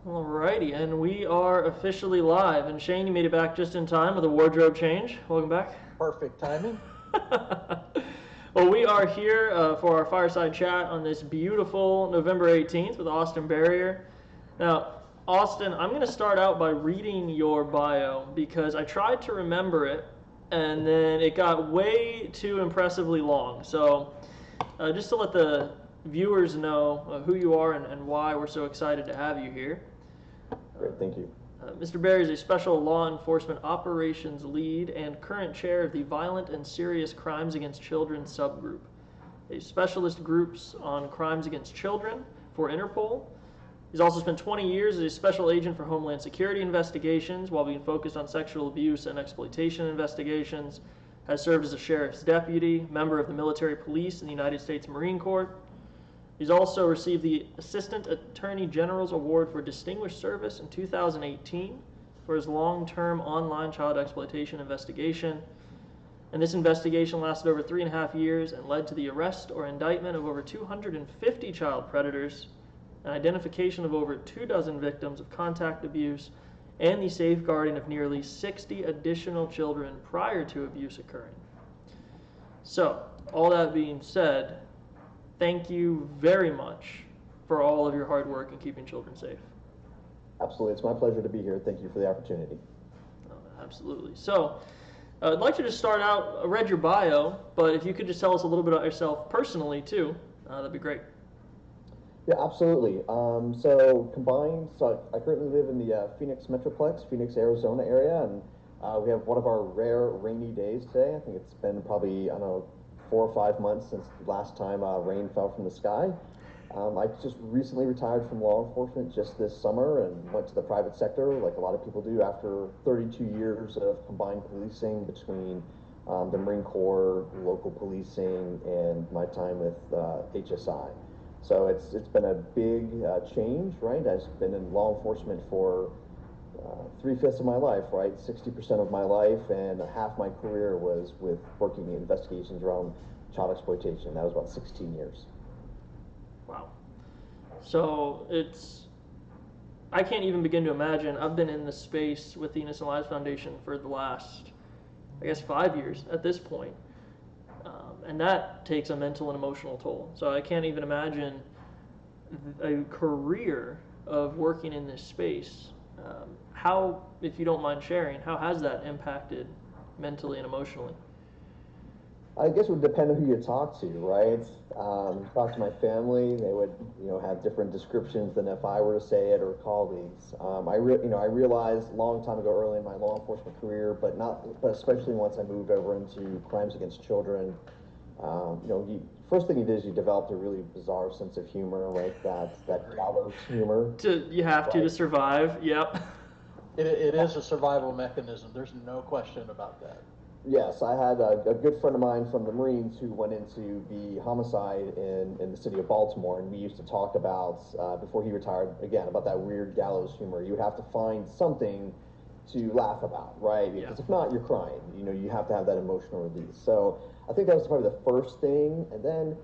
Alrighty, and we are officially live. And Shane, you made it back just in time with a wardrobe change. Welcome back. Perfect timing. Well, we are here for our fireside chat on this beautiful November 18th with Austin Berrier. Now, Austin, I'm going to start out by reading your bio because I tried to remember it and then it got way too impressively long. So just to let the viewers know who you are and why we're so excited to have you here. Great, thank you. Mr. Berrier is a special law enforcement operations lead and current chair of the Violent and Serious Crimes Against Children subgroup, a specialist groups on crimes against children for Interpol. He's also spent 20 years as a special agent for Homeland Security investigations while being focused on sexual abuse and exploitation investigations, has served as a sheriff's deputy, member of the military police in the United States Marine Corps. He's also received the Assistant Attorney General's Award for Distinguished Service in 2018 for his long-term online child exploitation investigation. And this investigation lasted over 3.5 years and led to the arrest or indictment of over 250 child predators, and identification of over 24 victims of contact abuse, and the safeguarding of nearly 60 additional children prior to abuse occurring. So, all that being said, thank you very much for all of your hard work in keeping children safe. Absolutely. It's my pleasure to be here. Thank you for the opportunity. Absolutely. So, I'd like to just start out, I read your bio, but if you could just tell us a little bit about yourself personally, too, that'd be great. Yeah, absolutely. So I currently live in the Phoenix Metroplex, Phoenix, Arizona area, and we have one of our rare rainy days today. I think it's been probably, 4 or 5 months since the last time rain fell from the sky. I just recently retired from law enforcement just this summer and went to the private sector, like a lot of people do, after 32 years of combined policing between the Marine Corps, local policing, and my time with HSI. So it's been a big change, right? I've been in law enforcement for 3/5 of my life, right? 60% of my life, and half my career was with working in investigations around child exploitation. That was about 16 years. Wow. So I can't even begin to imagine. I've been in this space with the Innocent Lives Foundation for the last, 5 years at this point. And that takes a mental and emotional toll. So I can't even imagine a career of working in this space. How, if you don't mind sharing, how has that impacted mentally and emotionally? I guess it would depend on who you talk to, right? Talk to my family, they would, have different descriptions than if I were to say it, or colleagues. I realized a long time ago, early in my law enforcement career, but especially once I moved over into crimes against children. First thing you do is you developed a really bizarre sense of humor, right? That gallows humor. You have to survive. Yep. It is a survival mechanism. There's no question about that. Yes, I had a good friend of mine from the Marines who went into the homicide in the city of Baltimore, and we used to talk about, before he retired, again, about that weird gallows humor. You would have to find something to laugh about, right? Because if not, you're crying. You have to have that emotional release. So I think that was probably the first thing. And then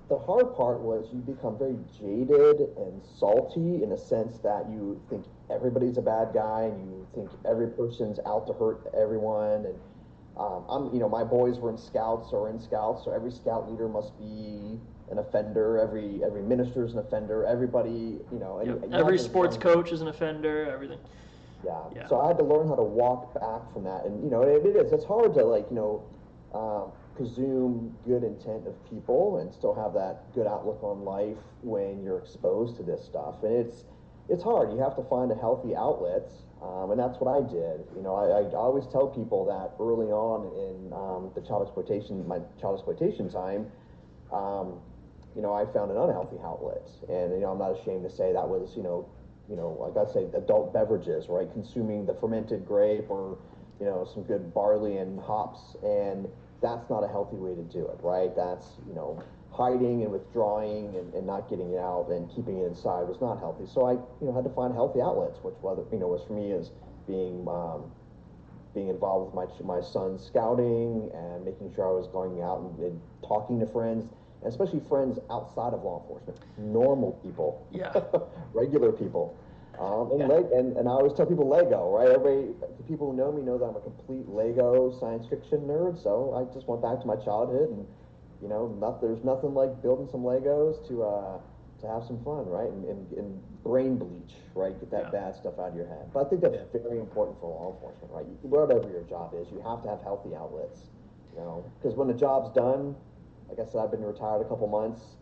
the hard part was you become very jaded and salty in a sense that you think everybody's a bad guy and you think every person's out to hurt everyone. And my boys were in scouts, so every scout leader must be an offender. Every minister's an offender. Everybody, every sports coach is an offender. Everything. Yeah. So I had to learn how to walk back from that, and it's hard to presume good intent of people and still have that good outlook on life when you're exposed to this stuff. And it's hard. You have to find a healthy outlet, and that's what I did. I always tell people that early on in my child exploitation time, I found an unhealthy outlet, and I'm not ashamed to say that was like I say, adult beverages, right? Consuming the fermented grape or some good barley and hops, and that's not a healthy way to do it, right? That's hiding and withdrawing and not getting it out and keeping it inside was not healthy. So I had to find healthy outlets, which was for me is being involved with my son's scouting and making sure I was going out and talking to friends, and especially friends outside of law enforcement, normal people. Yeah. regular people. And, Yeah. and I always tell people Lego, right? The people who know me know that I'm a complete Lego science fiction nerd. So I just went back to my childhood, and there's nothing like building some Legos to have some fun, right? And brain bleach, right? Get that bad stuff out of your head. But I think that's very important for law enforcement, right? Whatever your job is, you have to have healthy outlets, because when the job's done, like I said, I've been retired a couple months.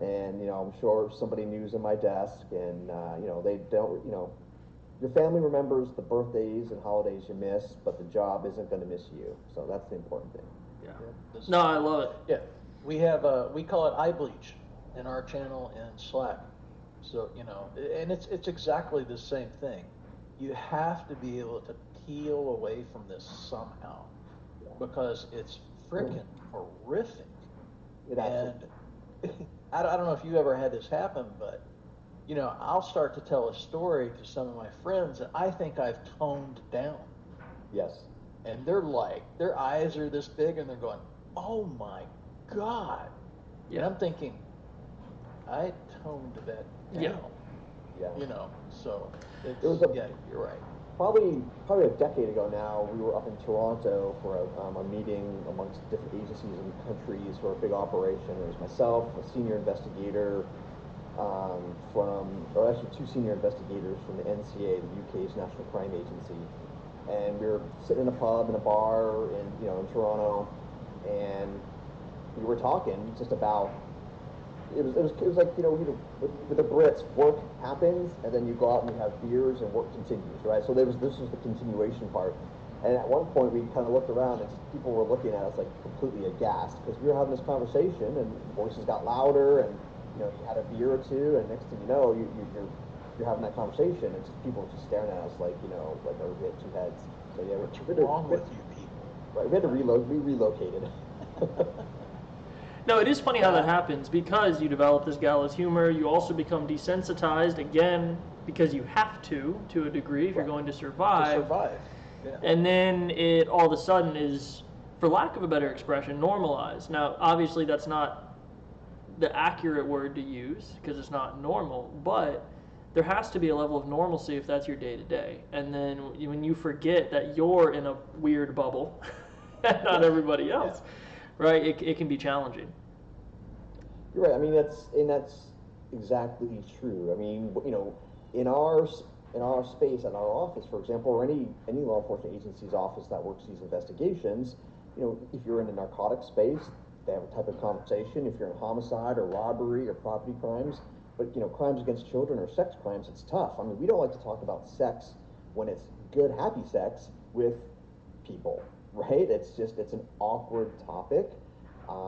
And I'm sure somebody new's in my desk, and they don't. Your family remembers the birthdays and holidays you miss, but the job isn't going to miss you. So that's the important thing. Yeah. Yeah. No, I love it. Yeah, we call it eye bleach in our channel in Slack. So and it's exactly the same thing. You have to be able to peel away from this somehow, because it's freaking horrific. And I don't know if you ever had this happen, but I'll start to tell a story to some of my friends that I think I've toned down. Yes. And they're like, their eyes are this big, and they're going, "Oh my God!" Yeah. And I'm thinking, I toned that down. Yeah. So yeah, you're right. Probably a decade ago now, we were up in Toronto for a meeting amongst different agencies and countries for a big operation. It was myself, a senior investigator or actually two senior investigators from the NCA, the UK's National Crime Agency, and we were sitting in a pub in a bar in Toronto, and we were talking just about. It was like with the Brits, work happens, and then you go out and you have beers, and work continues, right? So this was the continuation part. And at one point, we kind of looked around, and people were looking at us like completely aghast, because we were having this conversation, and voices got louder, and you had a beer or two, and next thing you know, you're having that conversation, and people were just staring at us like we had two heads. So yeah, what's wrong with you people? Right, we had to reload. We relocated. No, it is funny how that happens, because you develop this gallows humor. You also become desensitized, again, because you have to a degree, if you're going to survive. Yeah. And then it all of a sudden is, for lack of a better expression, normalized. Now, obviously, that's not the accurate word to use, because it's not normal, but there has to be a level of normalcy if that's your day-to-day. And then when you forget that you're in a weird bubble, and not everybody else, right, it can be challenging. You're right. I mean, that's exactly true. I mean, in our space, in our office, for example, or any law enforcement agency's office that works these investigations, if you're in a narcotic space, they have a type of conversation. If you're in homicide or robbery or property crimes, but crimes against children or sex crimes, it's tough. I mean, we don't like to talk about sex when it's good, happy sex with people, right? It's an awkward topic.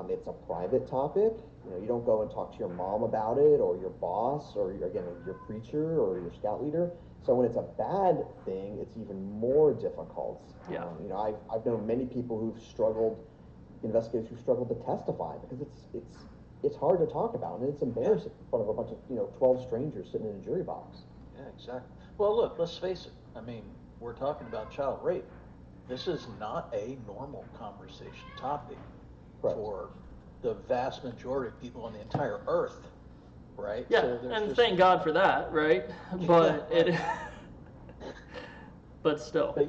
It's a private topic. You don't go and talk to your mom about it, or your boss, or your preacher, or your scout leader. So when it's a bad thing, it's even more difficult. Yeah. I've known many people investigators who struggled to testify, because it's hard to talk about, and it's embarrassing in front of a bunch of 12 strangers sitting in a jury box. Yeah, exactly. Well, look, let's face it. I mean, we're talking about child rape. This is not a normal conversation topic for the vast majority of people on the entire earth, right? Yeah, so and thank God for that, right? But but still. But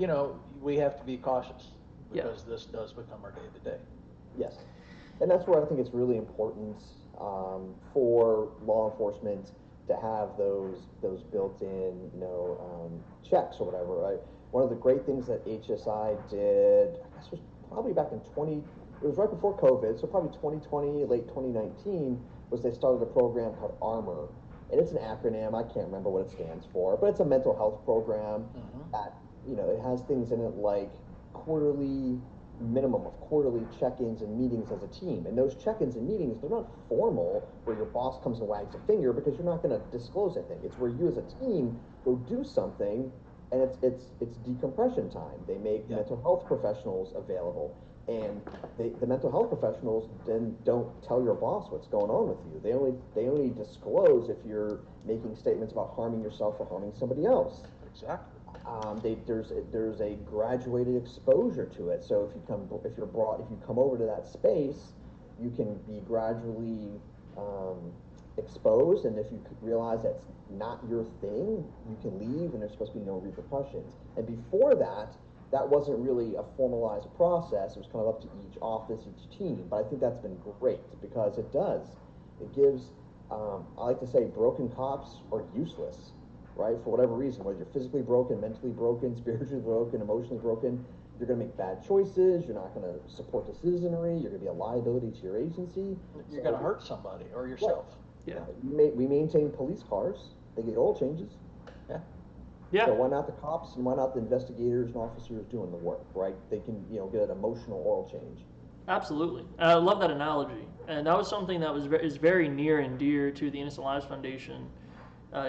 we have to be cautious, because this does become our day-to-day. Yes, and that's where I think it's really important for law enforcement to have those built-in checks or whatever, right? One of the great things that HSI did, I guess, was probably back in it was right before COVID, so probably 2020, late 2019, was they started a program called ARMOR. And it's an acronym, I can't remember what it stands for, but it's a mental health program that, it has things in it like minimum of quarterly check-ins and meetings as a team. And those check-ins and meetings, they're not formal, where your boss comes and wags a finger, because you're not going to disclose anything. It's where you as a team go do something, and it's decompression time. They make mental health professionals available. And the mental health professionals then don't tell your boss what's going on with you. They only disclose if you're making statements about harming yourself or harming somebody else. Exactly. There's a graduated exposure to it. So if you come over to that space, you can be gradually exposed, and if you realize that's not your thing, you can leave, and there's supposed to be no repercussions. And before that, that wasn't really a formalized process. It was kind of up to each office, each team. But I think that's been great because it gives, I like to say, broken cops are useless, right? For whatever reason, whether you're physically broken, mentally broken, spiritually broken, emotionally broken, you're going to make bad choices. You're not going to support the citizenry. You're going to be a liability to your agency. You're going to hurt somebody or yourself. Yeah. We maintain police cars. They get oil changes. Yeah. Yeah. So why not the cops and why not the investigators and officers doing the work, right? They can, get an emotional oil change. Absolutely. I love that analogy. And that was something that is very near and dear to the Innocent Lives Foundation,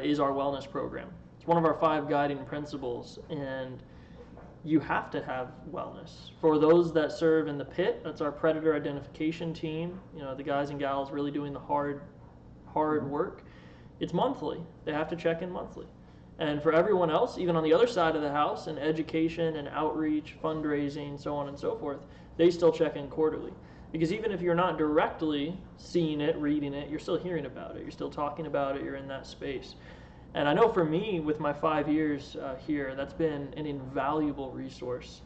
is our wellness program. It's one of our 5 guiding principles, and you have to have wellness. For those that serve in the pit, that's our predator identification team, the guys and gals really doing the hard work. It's monthly. They have to check in monthly. And for everyone else, even on the other side of the house, in education and outreach, fundraising, so on and so forth, they still check in quarterly. Because even if you're not directly seeing it, reading it, you're still hearing about it. You're still talking about it. You're in that space. And I know for me, with my 5 years here, that's been an invaluable resource.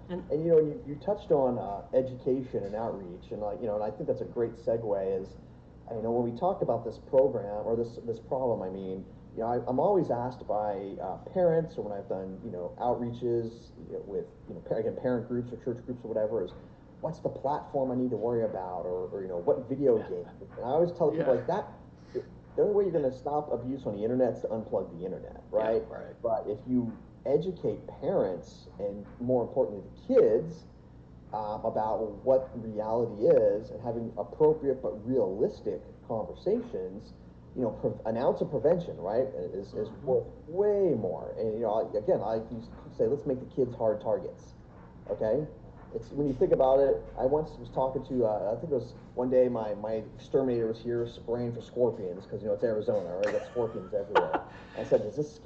And you touched on education and outreach, and and I think that's a great segue. Is when we talk about this program or this problem, I'm always asked by parents, or when I've done outreaches with again parent groups or church groups or whatever, is what's the platform I need to worry about, or what video game? And I always tell people like that. The only way you're going to stop abuse on the internet is to unplug the internet, right? Yeah, right. But if you educate parents and more importantly the kids about what reality is and having appropriate but realistic conversations, an ounce of prevention, right, is worth way more. And again, I used to say, let's make the kids hard targets. Okay, it's when you think about it. I once was talking to I think it was one day my exterminator was here spraying for scorpions because it's Arizona, right? Got scorpions everywhere. I said, does this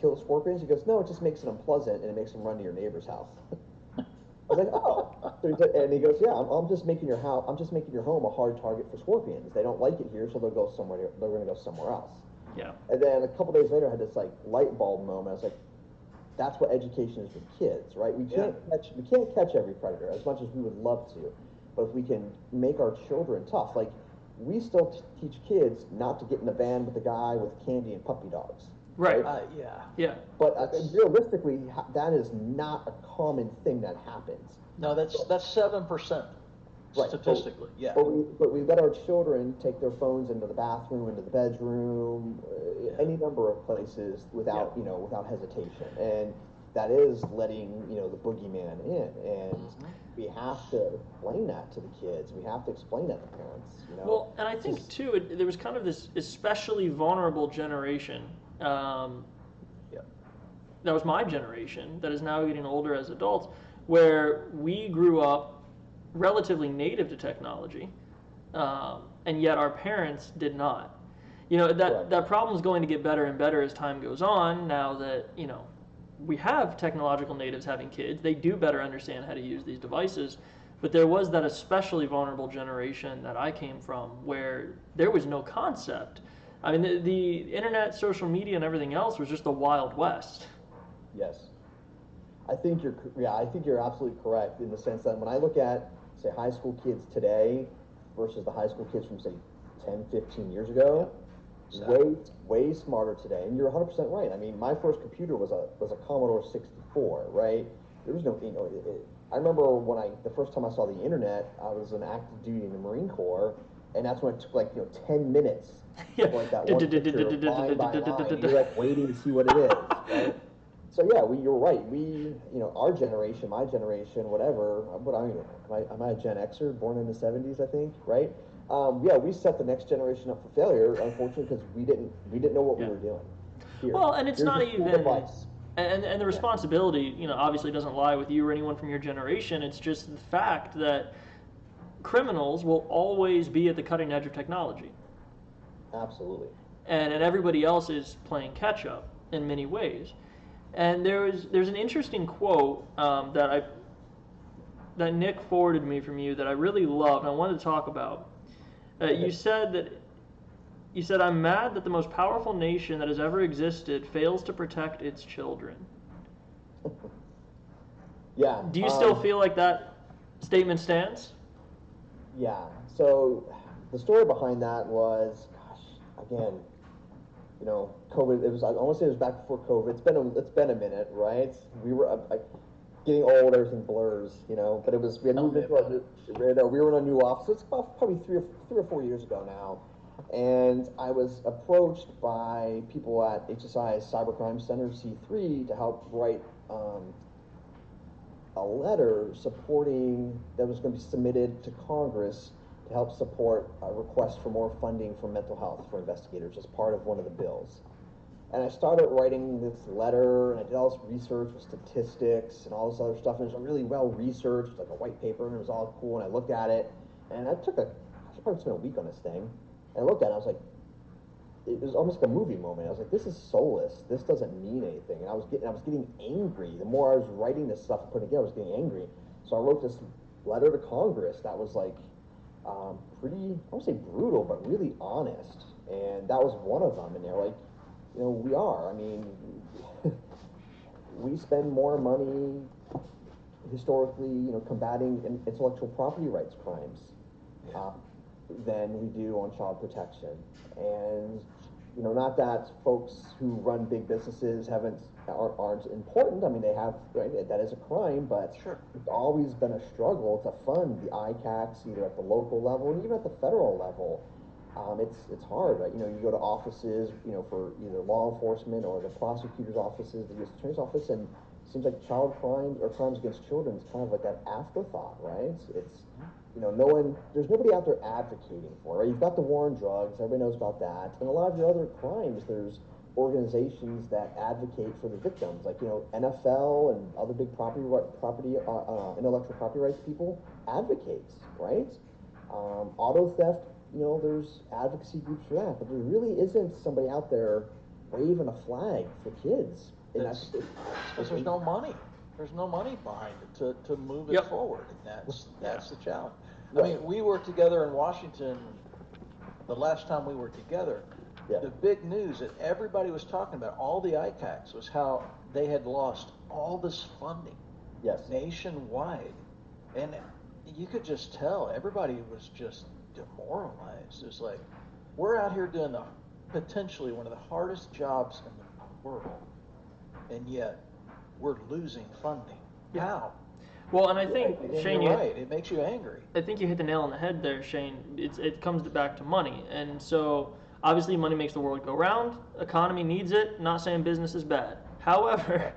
kill scorpions? He goes, no, it just makes it unpleasant and it makes them run to your neighbor's house. I was like, oh. And he goes, yeah, I'm just making your home a hard target for scorpions. They don't like it here, so they're going to go somewhere else. Yeah. And then a couple days later, I had this light bulb moment. I was like, that's what education is with kids, right? We can't catch every predator as much as we would love to, but if we can make our children tough, we still teach kids not to get in the van with the guy with candy and puppy dogs. Right. Yeah. But realistically, that is not a common thing that happens. No, that's 7%. Right. Statistically, yeah. But we let our children take their phones into the bathroom, into the bedroom, any number of places without hesitation, and that is letting the boogeyman in, and we have to explain that to the kids. We have to explain that to parents. Well, and I think too, there was kind of this especially vulnerable generation. That was my generation that is now getting older as adults, where we grew up relatively native to technology, and yet our parents did not. That problem is going to get better and better as time goes on. Now that we have technological natives having kids, they do better understand how to use these devices. But there was that especially vulnerable generation that I came from, where there was no concept. The internet, social media, and everything else was just the Wild West. Yes. I think you're absolutely correct in the sense that when I look at, say, high school kids today versus the high school kids from, say, 10, 15 years ago, way smarter today. And you're 100% right. My first computer was a Commodore 64, right? There was no, I remember the first time I saw the internet, I was on active duty in the Marine Corps, and that's when it took 10 minutes. That one picture, line by line, you're waiting to see what it is, right? So yeah, you're right. Our generation, my generation, whatever. Am I a Gen Xer, born in the '70s? I think, right? We set the next generation up for failure, unfortunately, because we didn't know what we were doing. Here. Well, and it's not even, device. and the responsibility, obviously doesn't lie with you or anyone from your generation. It's just the fact that criminals will always be at the cutting edge of technology. Absolutely. And everybody else is playing catch up in many ways. And there's an interesting quote that Nick forwarded me from you that I really loved and I wanted to talk about. You said, I'm mad that the most powerful nation that has ever existed fails to protect its children. Yeah. Do you still feel like that statement stands? Yeah. So the story behind that was, gosh, again, COVID. I want to say it was back before COVID. It's been a minute, right? We were getting old, everything blurs, But we had moved into we were in a new office. It's about probably three or 4 years ago now, and I was approached by people at HSI's Cybercrime Center C3 to help write a letter supporting that was going to be submitted to Congress to help support a request for more funding for mental health for investigators as part of one of the bills. And I started writing this letter, and I did all this research with statistics and all this other stuff, and it was really well researched, like a white paper, and it was all cool, and I looked at it, and I probably spent a week on this thing, and I looked at it, and I was like, it was almost like a movie moment. I was like, this is soulless. This doesn't mean anything. And I was getting angry. The more I was writing this stuff and putting it together, I was getting angry. So I wrote this letter to Congress that was like pretty, I won't say brutal, but really honest. And that was one of them. And they're like, we are. I mean, we spend more money historically, combating intellectual property rights crimes than we do on child protection. And not that folks who run big businesses aren't important. I mean, they have, right, that is a crime, but sure, it's always been a struggle to fund the ICACs either at the local level and even at the federal level. It's hard, right? You go to offices, for either law enforcement or the prosecutor's offices, the U.S. Attorney's office, and it seems like child crimes or crimes against children is kind of like that afterthought, right? It's there's nobody out there advocating for it, right? You've got the war on drugs, everybody knows about that, and a lot of your other crimes, there's organizations that advocate for the victims, like NFL and other big intellectual property rights people advocates, right? Auto theft, there's advocacy groups for that, but there really isn't somebody out there waving a flag for kids. Because there's no money. There's no money behind it to move it forward, and that's the challenge. Right. I mean, we worked together in Washington. The last time we were together, the big news that everybody was talking about, all the ICACs, was how they had lost all this funding, nationwide, and you could just tell everybody was just demoralized. It's like, we're out here doing potentially one of the hardest jobs in the world, and yet we're losing funding. Yeah. How? Well, and I think, Shane, you're right. It makes you angry. I think you hit the nail on the head there, Shane. It comes back to money. And so, obviously, money makes the world go round. Economy needs it. Not saying business is bad. However,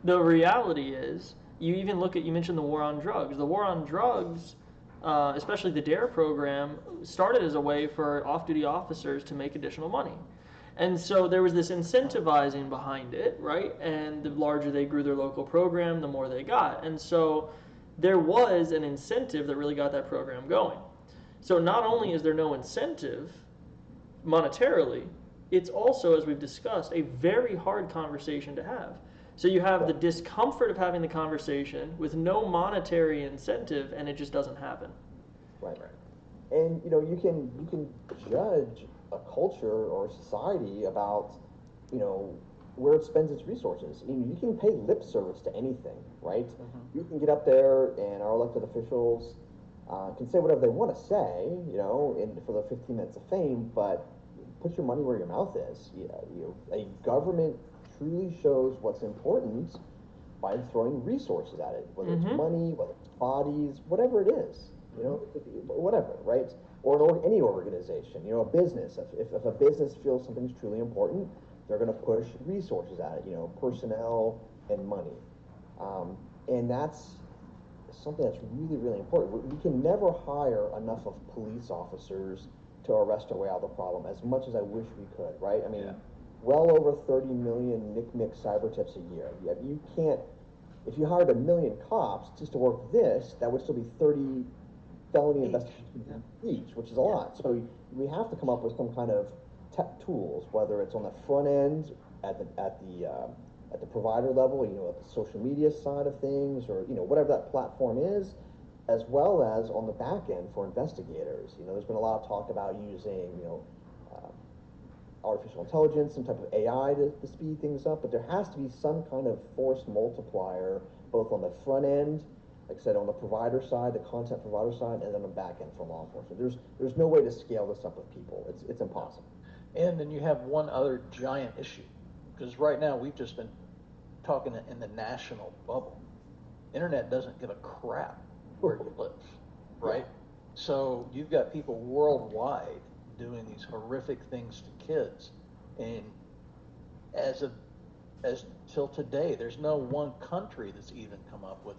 the reality is, you mentioned the war on drugs. The war on drugs, especially the DARE program, started as a way for off-duty officers to make additional money. And so there was this incentivizing behind it, right? And the larger they grew their local program, the more they got. And so there was an incentive that really got that program going. So not only is there no incentive monetarily, it's also, as we've discussed, a very hard conversation to have. So you have the discomfort of having the conversation with no monetary incentive, and it just doesn't happen. Right. And you can judge a culture or society about where it spends its resources. You can pay lip service to anything, right? Mm-hmm. You can get up there and our elected officials can say whatever they want to say, for the 15 minutes of fame, but put your money where your mouth is. A government truly shows what's important by throwing resources at it, whether it's money, whether it's bodies, whatever it is, whatever, right? Or any organization, a business. If a business feels something's truly important, they're going to push resources at it, personnel and money. And that's something that's really, really important. We can never hire enough of police officers to arrest our way out of the problem, as much as I wish we could, right? I mean, well over 30 million NICMIC cyber tips a year. You can't, if you hired 1 million cops just to work this, that would still be 30 felony investigations each, which is a lot. So we have to come up with some kind of tech tools, whether it's on the front end at the provider level, at the social media side of things, or whatever that platform is, as well as on the back end for investigators. You know, there's been a lot of talk about using, artificial intelligence, some type of AI to speed things up, but there has to be some kind of force multiplier, both on the front end, like I said, on the provider side, the content provider side, and then on the back end for law enforcement. There's no way to scale this up with people. It's impossible. And then you have one other giant issue, because right now we've just been talking in the national bubble. Internet doesn't give a crap where you live, right? Yeah. So you've got people worldwide doing these horrific things to kids, and as till today, there's no one country that's even come up with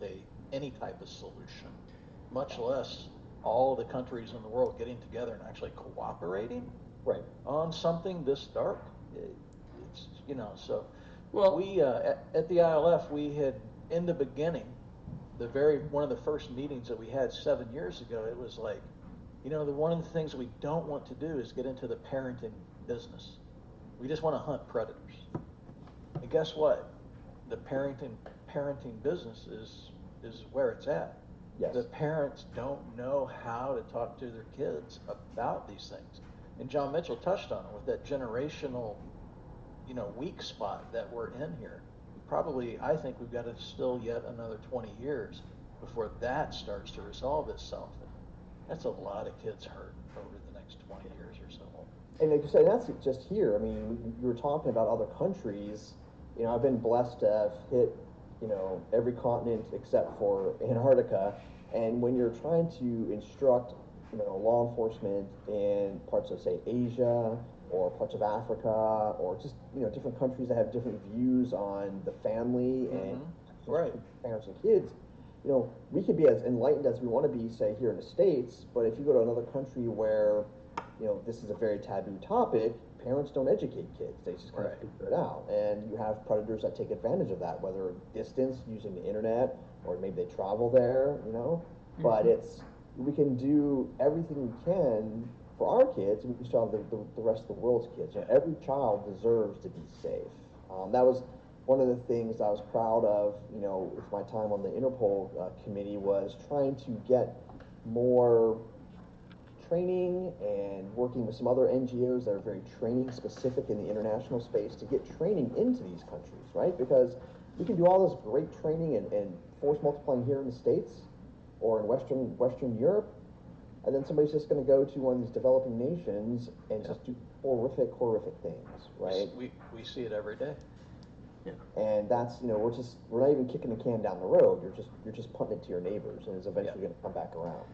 any type of solution, much less all the countries in the world getting together and actually cooperating on something this dark. It's so. Well, we at the ILF, we had in the beginning, one of the first meetings that we had 7 years ago, it was like, one of the things we don't want to do is get into the parenting business. We just want to hunt predators. And guess what? The parenting business is where it's at. Yes. The parents don't know how to talk to their kids about these things. And John Mitchell touched on it with that generational, weak spot that we're in here. I think we've got to still yet another 20 years before that starts to resolve itself. And that's a lot of kids hurt over the next 20 years or so. And like you said, that's just here. I mean, you were talking about other countries. I've been blessed to have hit, every continent except for Antarctica. And when you're trying to instruct, law enforcement in parts of, say, Asia or parts of Africa, or just, different countries that have different views on the family and parents and kids, we could be as enlightened as we want to be, say, here in the States, but if you go to another country where, this is a very taboo topic, parents don't educate kids. They just kind of figure it out. And you have predators that take advantage of that, whether distance, using the internet, or maybe they travel there, But we can do everything we can for our kids, and we still have the rest of the world's kids. Every child deserves to be safe. That was one of the things I was proud of, with my time on the Interpol committee, was trying to get more training and working with some other NGOs that are very training specific in the international space to get training into these countries, right? Because we can do all this great training and force multiplying here in the States or in Western Europe, and then somebody's just going to go to one of these developing nations and just do horrific things, right? We see it every day. Yeah. And that's, we're not even kicking the can down the road. You're just punting it to your neighbors, and it's eventually going to come back around.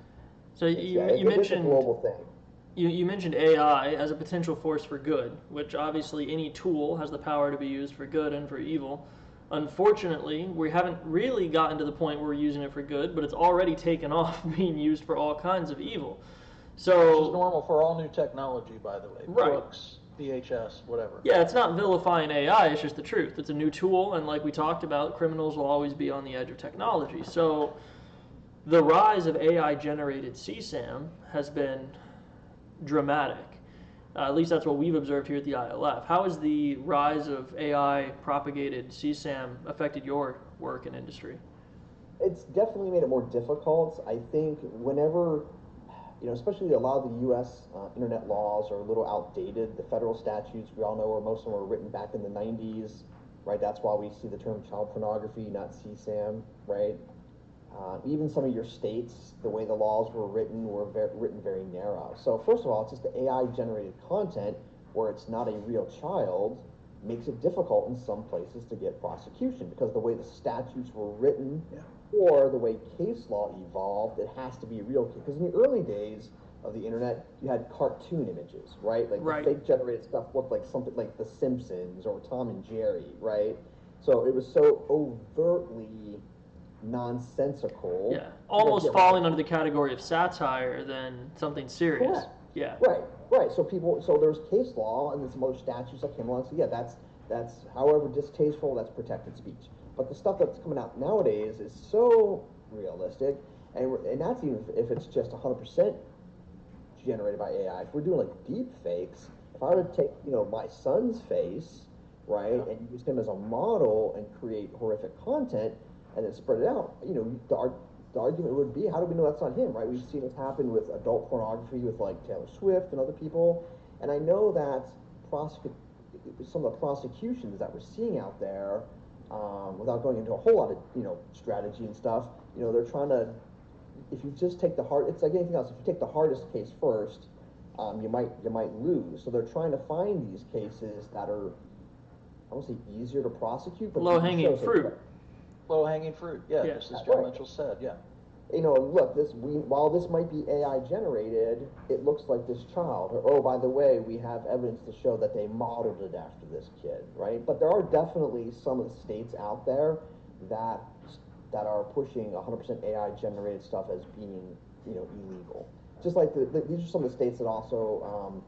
So you mentioned, it's a global thing. You mentioned AI as a potential force for good, which obviously any tool has the power to be used for good and for evil. Unfortunately, we haven't really gotten to the point where we're using it for good, but it's already taken off being used for all kinds of evil. So, which is normal for all new technology, by the way. Right. Books, VHS, whatever. Yeah, it's not vilifying AI, it's just the truth. It's a new tool, and like we talked about, criminals will always be on the edge of technology. So the rise of AI-generated CSAM has been dramatic. At least that's what we've observed here at the ILF. How has the rise of AI-propagated CSAM affected your work and industry? It's definitely made it more difficult. I think whenever, especially a lot of the U.S. Internet laws are a little outdated. The federal statutes, we all know, where most of them were written back in the 90s, right? That's why we see the term child pornography, not CSAM, right? Even some of your states, the way the laws were written written very narrow. So first of all, it's just the AI-generated content where it's not a real child makes it difficult in some places to get prosecution, because the way the statutes were written or the way case law evolved, it has to be a real kid. Because in the early days of the internet, you had cartoon images, right? Like the fake generated stuff looked like something like The Simpsons or Tom and Jerry, right? So it was so overtly nonsensical. Yeah, almost falling under the category of satire than something serious. Correct. Yeah. Right. So there's case law and then some other statutes that came along. So yeah, that's however distasteful, that's protected speech. But the stuff that's coming out nowadays is so realistic, and that's even if it's just 100% generated by AI. If we're doing like deep fakes, if I were to take my son's face, right, and use him as a model and create horrific content, and then spread it out, the argument would be, how do we know that's not him, right? We've seen this happen with adult pornography with like Taylor Swift and other people, and I know that some of the prosecutions that we're seeing out there, without going into a whole lot of strategy and stuff, they're trying to, if you just take it's like anything else. If you take the hardest case first, you might lose. So they're trying to find these cases that are, I won't say easier to prosecute, but low-hanging fruit. Low-hanging fruit, yeah. Just as Joe Mitchell said, yeah. Look, while this might be AI generated, it looks like this child. Or, oh, by the way, we have evidence to show that they modeled it after this kid, right? But there are definitely some of the states out there that are pushing 100% AI generated stuff as being, illegal. Just like these are some of the states that also,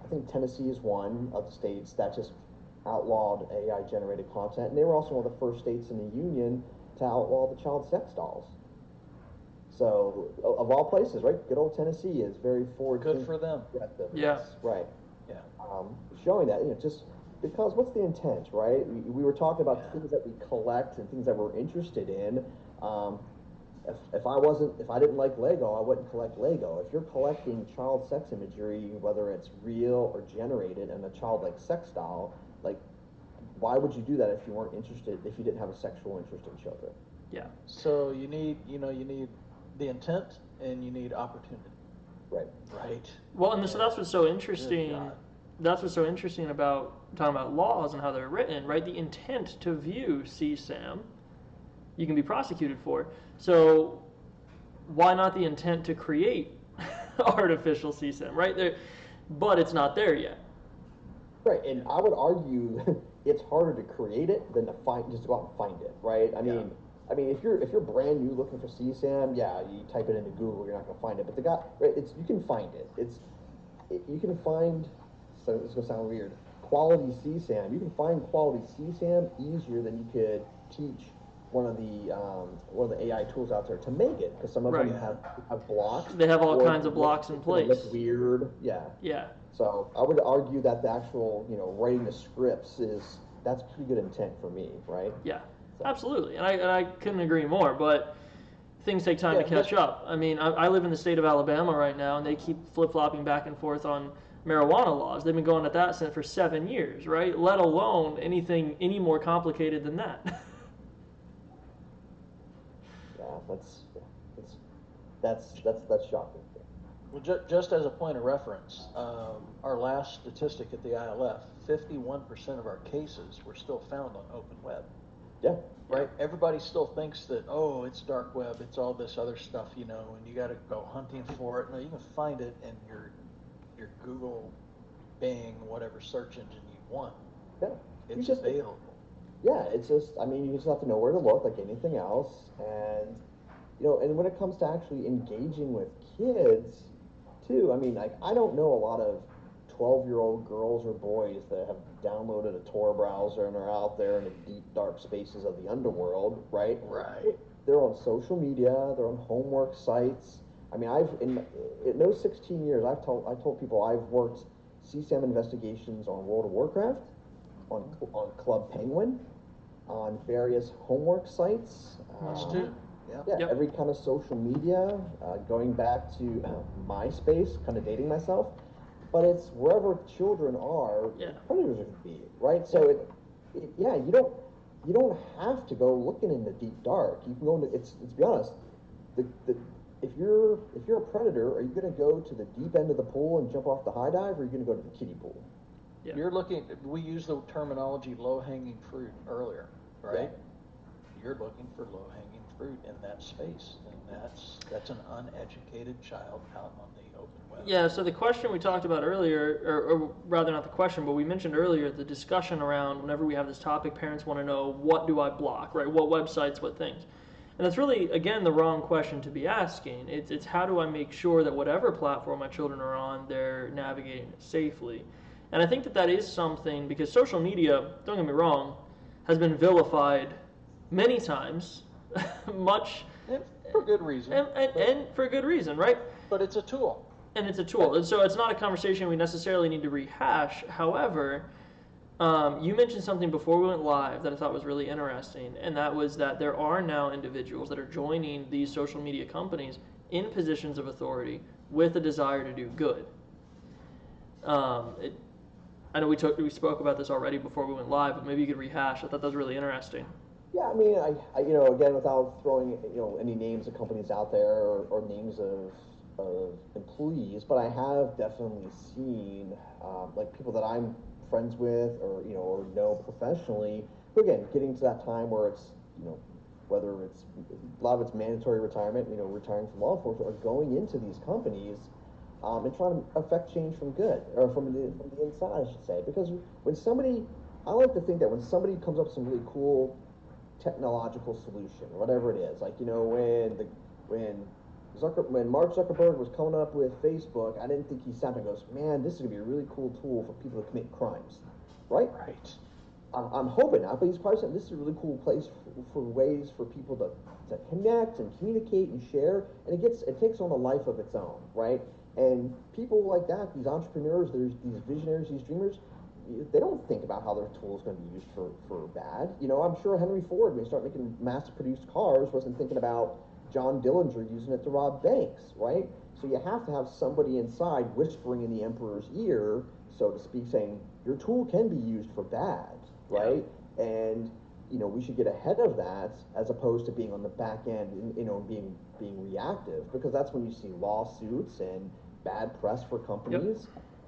I think Tennessee is one of the states that just outlawed AI generated content, and they were also one of the first states in the union to outlaw the child sex dolls. So, of all places, right? Good old Tennessee is very forward. Good for them. Yeah. Right. Yeah. Showing that, just because what's the intent, right? We were talking about things that we collect and things that we're interested in. If I didn't like Lego, I wouldn't collect Lego. If you're collecting child sex imagery, whether it's real or generated, and a child-like sex doll, like, why would you do that if you weren't interested, if you didn't have a sexual interest in children? Yeah. So you need the intent and you need opportunity. Right. Right. Well, and so that's what's so interesting. That's what's so interesting about talking about laws and how they're written, right? The intent to view CSAM, you can be prosecuted for. So why not the intent to create artificial CSAM, right? But it's not there yet. Right, and I would argue it's harder to create it than to just go out and find it, right? I mean, if you're brand new looking for CSAM, yeah, you type it into Google, you're not going to find it. But you can find it. You can find. So it's going to sound weird. Quality CSAM. You can find quality CSAM easier than you could teach one of the AI tools out there to make it, because some of them have blocks. They have all kinds of blocks in place. Look weird. Yeah. Yeah. So I would argue that the actual writing the scripts that's pretty good intent for me, right? Yeah. So. Absolutely, and I couldn't agree more. But things take time to catch up. I mean, I live in the state of Alabama right now, and they keep flip-flopping back and forth on marijuana laws. They've been going at that for 7 years, right? Let alone anything any more complicated than that. Yeah, that's shocking. Well, just as a point of reference, our last statistic at the ILF, 51% of our cases were still found on open web. Yeah. Right? Everybody still thinks that, it's dark web, it's all this other stuff, and you got to go hunting for it. No, you can find it in your Google, Bing, whatever search engine you want. Yeah. It's available. Yeah, it's just, you just have to know where to look like anything else. And, and when it comes to actually engaging with kids, too, I don't know a lot of 12-year-old girls or boys that have downloaded a Tor browser and are out there in the deep, dark spaces of the underworld, right? Right. They're on social media, they're on homework sites. In those 16 years, I told people I've worked CSAM investigations on World of Warcraft, on Club Penguin, on various homework sites. Every kind of social media, going back to MySpace, kind of dating myself. But it's wherever children are, predators are going to be, right? So you don't have to go looking in the deep dark. You can go into let's be honest, if you're a predator, are you going to go to the deep end of the pool and jump off the high dive, or are you going to go to the kiddie pool? Yeah. We used the terminology low-hanging fruit earlier, right? Yeah. You're looking for low-hanging fruit in that space, and that's an uneducated child out on the open web. Yeah, so the question we talked about earlier, or rather not the question, but we mentioned earlier the discussion around whenever we have this topic, parents want to know, what do I block, right? What websites, what things? And that's really, again, the wrong question to be asking. It's how do I make sure that whatever platform my children are on, they're navigating it safely. And I think that is something, because social media, don't get me wrong, has been vilified many times, much. And for good reason. And for good reason, right? But it's a tool. And it's a tool. And so it's not a conversation we necessarily need to rehash. However, You mentioned something before we went live that I thought was really interesting, and that was that there are now individuals that are joining these social media companies in positions of authority with a desire to do good. I know we spoke about this already before we went live, but maybe you could rehash. I thought that was really interesting. Yeah, I mean, I again, without throwing, any names of companies out there or names of employees, but I have definitely seen, like people that I'm friends with or know professionally, who again, getting to that time where it's, whether it's, a lot of it's mandatory retirement, retiring from law enforcement, or going into these companies, and trying to affect change from good, or from the inside, I should say. Because when somebody, I like to think that when somebody comes up with some really cool technological solution, whatever it is, like when Mark Zuckerberg was coming up with Facebook, I didn't think he sat there and goes, "Man, this is gonna be a really cool tool for people to commit crimes," right? Right. I'm hoping not, but he's probably saying this is a really cool place for ways for people to connect and communicate and share, and it takes on a life of its own, right? And people like that, these entrepreneurs, there's these visionaries, these dreamers, they don't think about how their tool is going to be used for bad. I'm sure Henry Ford, when he started making mass-produced cars, wasn't thinking about John Dillinger using it to rob banks, right? So you have to have somebody inside whispering in the emperor's ear, so to speak, saying, your tool can be used for bad, right? Yeah. And, we should get ahead of that as opposed to being on the back end, and being reactive, because that's when you see lawsuits and bad press for companies.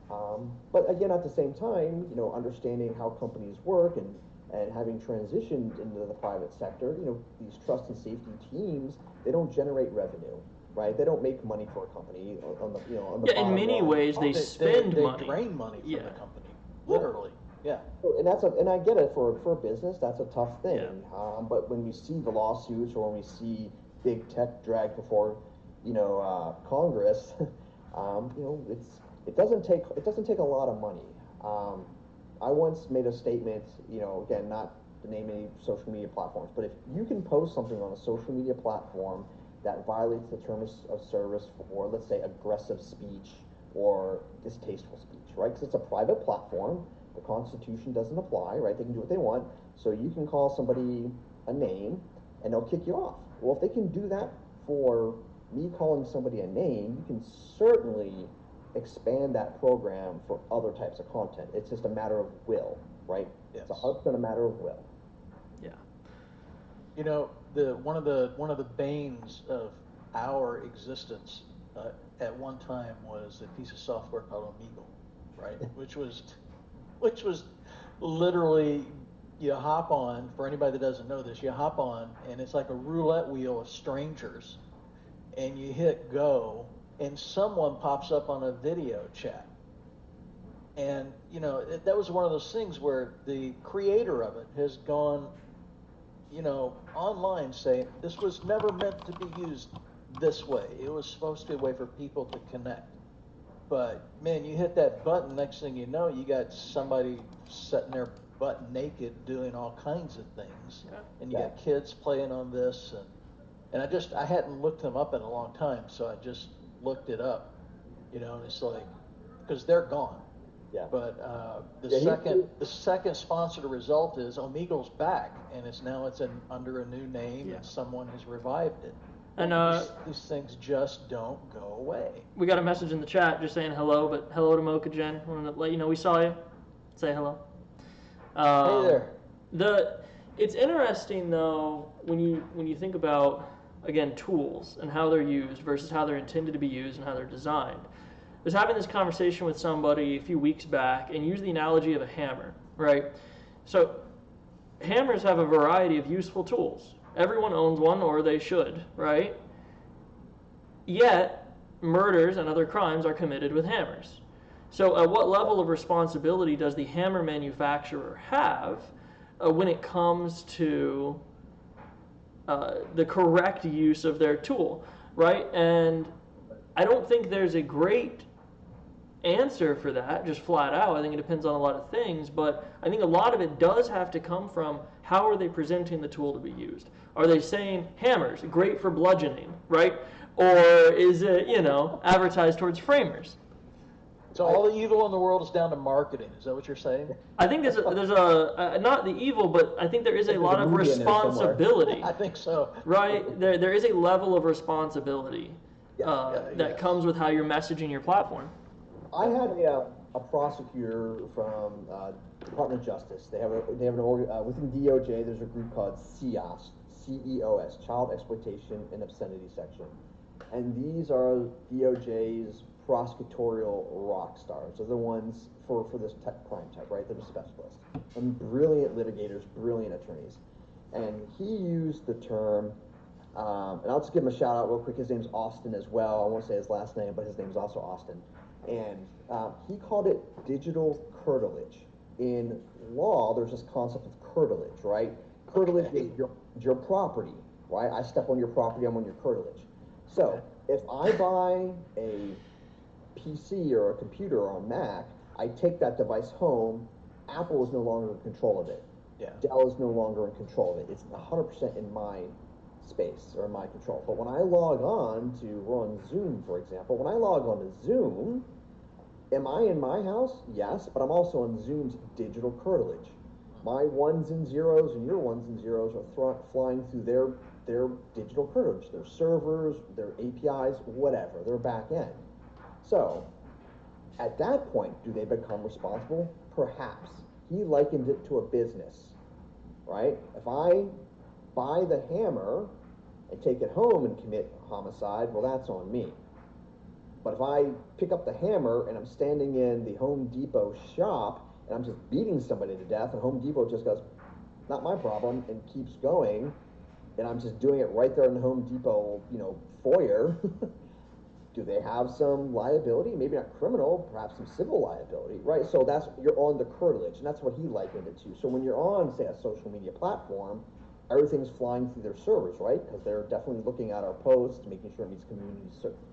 Yep. But again, at the same time, understanding how companies work and having transitioned into the private sector, these trust and safety teams, they don't generate revenue, right? They don't make money for a company on the in many ways they spend money. They drain money from the company, literally. Yeah. And I get it, for a business, that's a tough thing. Yeah. But when we see the lawsuits, or when we see big tech drag before, Congress, it doesn't take a lot of money. I once made a statement, again, not to name any social media platforms, but if you can post something on a social media platform that violates the terms of service for, let's say, aggressive speech or distasteful speech, right? Because it's a private platform, the Constitution doesn't apply, right? They can do what they want. So you can call somebody a name and they'll kick you off. Well, if they can do that for me calling somebody a name, you can certainly expand that program for other types of content. It's just a matter of will, right? Yes. It's 100% a matter of will. Yeah. One of the banes of our existence at one time was a piece of software called Omegle, right? which was literally, you hop on, for anybody that doesn't know this, you hop on and it's like a roulette wheel of strangers, and you hit go and someone pops up on a video chat. And, that was one of those things where the creator of it has gone, online saying, this was never meant to be used this way. It was supposed to be a way for people to connect. But, man, you hit that button, next thing you know, you got somebody sitting there butt naked doing all kinds of things. Yeah. And you got kids playing on this. And I hadn't looked them up in a long time, so I just looked it up, and it's like, because they're gone. Yeah. But the second sponsored result is Omegle's back, and it's under a new name, and someone has revived it. And these things just don't go away. We got a message in the chat just saying hello, but hello to Mocha Jen. Want to let you know we saw you. Say hello. Hey there. It's interesting though when you think about, again, tools and how they're used versus how they're intended to be used and how they're designed. I was having this conversation with somebody a few weeks back and used the analogy of a hammer, right? So hammers have a variety of useful tools. Everyone owns one, or they should, right? Yet, murders and other crimes are committed with hammers. So at what level of responsibility does the hammer manufacturer have when it comes to the correct use of their tool, right? And I don't think there's a great answer for that, just flat out. I think it depends on a lot of things, but I think a lot of it does have to come from how are they presenting the tool to be used. Are they saying hammers, great for bludgeoning, right? Or is it, advertised towards framers? So all the evil in the world is down to marketing. Is that what you're saying? I think there's a not the evil, but I think there is a lot of responsibility. I think so. Right? There is a level of responsibility that comes with how you're messaging your platform. I had a prosecutor from Department of Justice. They have within DOJ. There's a group called CEOS, CEOS, Child Exploitation and Obscenity Section, and these are DOJ's prosecutorial rock stars. They're the ones for this crime type, right? They're the specialists and brilliant litigators, brilliant attorneys. And he used the term, and I'll just give him a shout out real quick. His name's Austin as well. I won't say his last name, but his name's also Austin. And he called it digital curtilage. In law, there's this concept of curtilage, right? Curtilage is your property, right? I step on your property, I'm on your curtilage. So if I buy a PC or a computer or a Mac, I take that device home, Apple is no longer in control of it. Yeah. Dell is no longer in control of it. It's 100% in my space or in my control. But when I log on to run Zoom, for example, when I log on to Zoom, am I in my house? Yes, but I'm also in Zoom's digital curtilage. My ones and zeros and your ones and zeros are flying through their digital curtilage, their servers, their APIs, whatever, their back end. So, at that point, do they become responsible? Perhaps. He likened it to a business, right? If I buy the hammer and take it home and commit homicide, well, that's on me. But if I pick up the hammer and I'm standing in the Home Depot shop and I'm just beating somebody to death, and Home Depot just goes, not my problem, and keeps going, and I'm just doing it right there in the Home Depot, foyer, do they have some liability? Maybe not criminal, perhaps some civil liability, right? So you're on the curtilage, and that's what he likened it to. So when you're on, say, a social media platform, everything's flying through their servers, right? Because they're definitely looking at our posts, making sure it meets community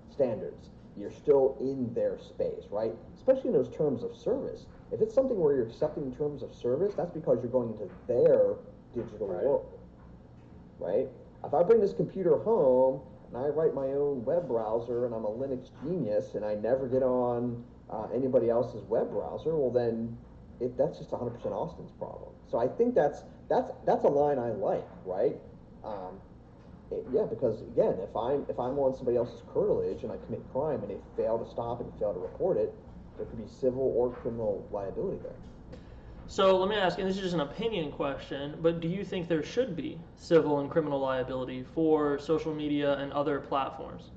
standards. You're still in their space, right? Especially in those terms of service. If it's something where you're accepting terms of service, that's because you're going into their digital world, right? If I bring this computer home and I write my own web browser and I'm a Linux genius and I never get on anybody else's web browser, well then that's just 100% Austin's problem. So I think that's a line I like, right? Because again, if I'm on somebody else's curtilage and I commit crime and they fail to stop it and fail to report it, there could be civil or criminal liability there. So let me ask, and this is just an opinion question, but do you think there should be civil and criminal liability for social media and other platforms?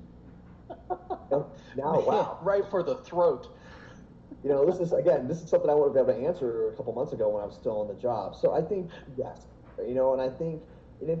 Wow. Right for the throat. This is something I would have been able to answer a couple months ago when I was still on the job. So I think yes, and I think,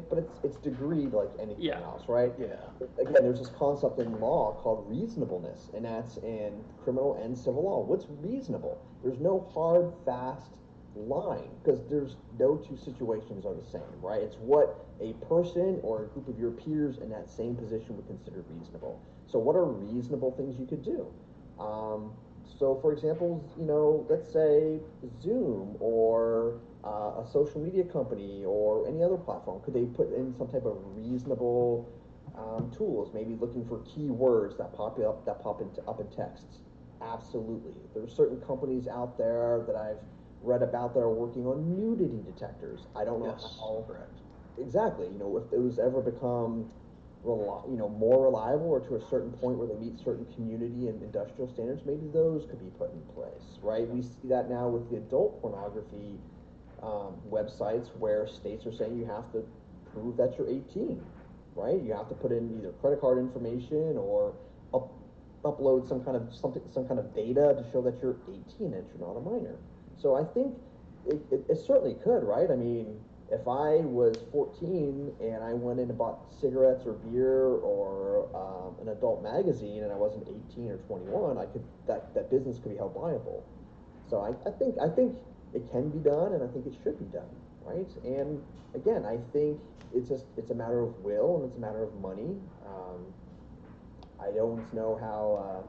but it's degreed like anything else, right? Yeah. Again, there's this concept in law called reasonableness, and that's in criminal and civil law. What's reasonable? There's no hard, fast line because there's no two situations are the same, right? It's what a person or a group of your peers in that same position would consider reasonable. So what are reasonable things you could do? So for example, let's say Zoom or a social media company or any other platform, could they put in some type of reasonable tools, maybe looking for keywords that pop up in texts? Absolutely. There's certain companies out there that I've read about that are working on nudity detectors. I don't know how correct. Exactly. If those ever become more reliable or to a certain point where they meet certain community and industrial standards, maybe those could be put in place, right? We see that now with the adult pornography websites where states are saying you have to prove that you're 18, right? You have to put in either credit card information or upload some kind of data to show that you're 18 and you're not a minor. So I think it certainly could, right? I mean, if I was 14 and I went in and bought cigarettes or beer or an adult magazine and I wasn't 18 or 21, that business could be held liable. So I think it can be done, and I think it should be done, right? And again, I think it's a matter of will and it's a matter of money. I don't know how.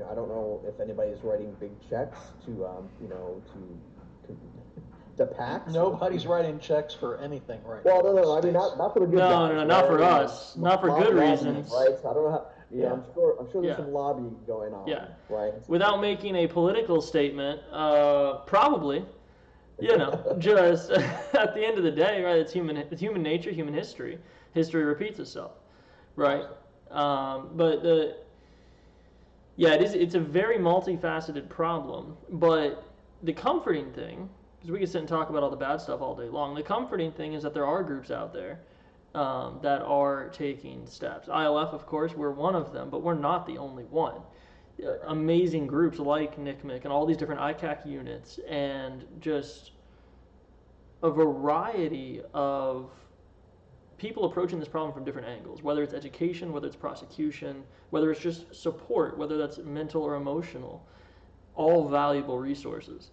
I don't know if anybody's writing big checks to PACs. Nobody's writing checks for anything right now. Well, no. I mean, not for the good. No, not for us. Not for good reasons. Right? So I don't know how. Yeah, I'm sure there's some lobby going on. Yeah. Right. Without making a political statement, probably, just at the end of the day, right? It's human nature, human history. History repeats itself, right? It's a very multifaceted problem. But the comforting thing, because we could sit and talk about all the bad stuff all day long. The comforting thing is that there are groups out there that are taking steps. ILF, of course, we're one of them, but we're not the only one. Amazing groups like NCMEC and all these different ICAC units, and just a variety of people approaching this problem from different angles, whether it's education, whether it's prosecution, whether it's just support, whether that's mental or emotional, all valuable resources.